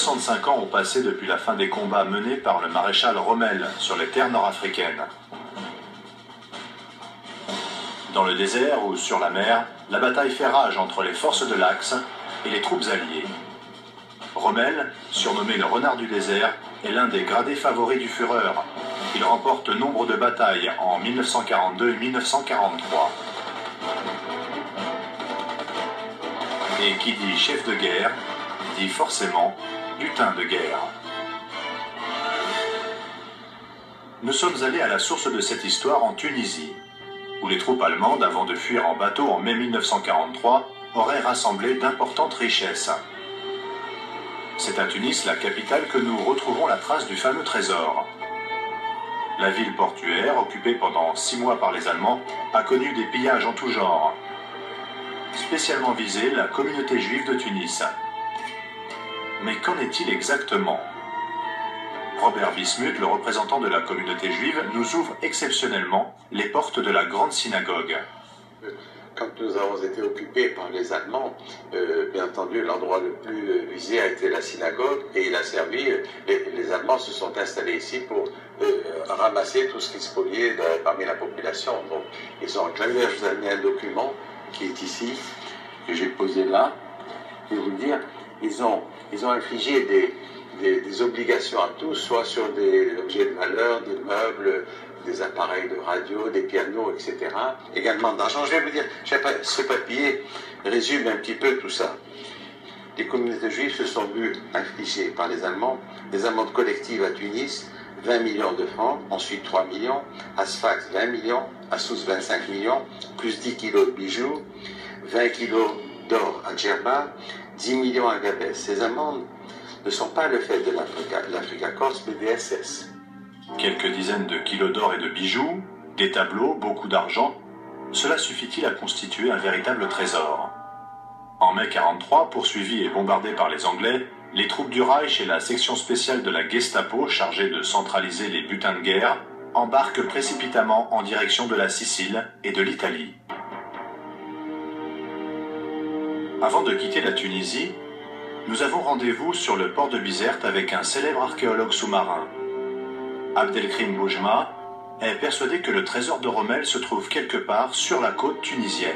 65 ans ont passé depuis la fin des combats menés par le maréchal Rommel sur les terres nord-africaines. Dans le désert ou sur la mer, la bataille fait rage entre les forces de l'Axe et les troupes alliées. Rommel, surnommé le renard du désert, est l'un des gradés favoris du Führer. Il remporte nombre de batailles en 1942 et 1943. Et qui dit chef de guerre, dit forcément butin de guerre. Nous sommes allés à la source de cette histoire en Tunisie, où les troupes allemandes, avant de fuir en bateau en mai 1943, auraient rassemblé d'importantes richesses. C'est à Tunis, la capitale, que nous retrouvons la trace du fameux trésor. La ville portuaire, occupée pendant 6 mois par les Allemands, a connu des pillages en tout genre. Spécialement visée, la communauté juive de Tunis. Mais qu'en est-il exactement? Robert Bismuth, le représentant de la communauté juive, nous ouvre exceptionnellement les portes de la grande synagogue. Quand nous avons été occupés par les Allemands, bien entendu, l'endroit le plus visé a été la synagogue et il a servi. Les Allemands se sont installés ici pour ramasser tout ce qui se spoliait parmi la population. Donc, ils ont réclamé. Je vous ai amené un document qui est ici, que j'ai posé là. Je vais vous dire, ils ont infligé des obligations à tous, soit sur des objets de valeur, des meubles, des appareils de radio, des pianos, etc. Également d'argent. Je vais vous dire, ce papier résume un petit peu tout ça. Les communautés juives se sont vues infliger par les Allemands des amendes collectives à Tunis, 20 millions de francs, ensuite 3 millions, à Sfax 20 millions, à Sousse 25 millions, plus 10 kilos de bijoux, 20 kilos d'or à Djerba, 10 millions à Gabès. Ces amendes ne sont pas le fait de l'Africa Corse, mais des SS. Quelques dizaines de kilos d'or et de bijoux, des tableaux, beaucoup d'argent, cela suffit-il à constituer un véritable trésor? En mai 1943, poursuivis et bombardés par les Anglais, les troupes du Reich et la section spéciale de la Gestapo, chargée de centraliser les butins de guerre, embarquent précipitamment en direction de la Sicile et de l'Italie. Avant de quitter la Tunisie, nous avons rendez-vous sur le port de Bizerte avec un célèbre archéologue sous-marin. Abdelkrim Boujma est persuadé que le trésor de Rommel se trouve quelque part sur la côte tunisienne.